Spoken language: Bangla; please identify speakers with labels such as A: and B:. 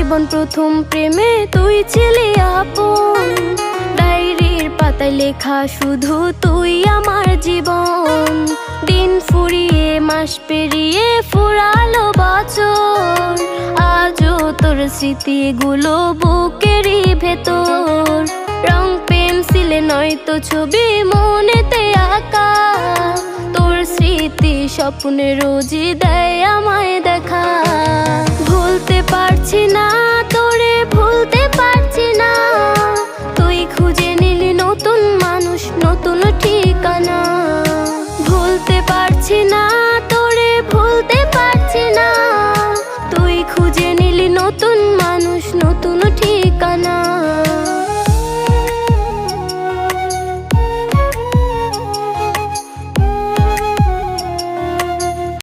A: জীবন প্রথম প্রেমে তুই ছিলি আপন, ডায়েরির পাতায় লেখা শুধু তুই আমার জীবন। দিন ফুরিয়ে মাস পেরিয়ে ফুরালো বছর, আজও তোর স্মৃতিগুলো বুকেরই ভেতর। রং পেন্সিলে নয়তো ছবি মনেতে আঁকা, তোর স্মৃতি স্বপ্নে রোজই দেয় আমায় দেখা। ভুলতে পারছি না তোরে, ভুলতে পারছি না, তুই খুঁজে নিলি নতুন মানুষ, নতুন ঠিকানা। ভুলতে পারছি না তোরে,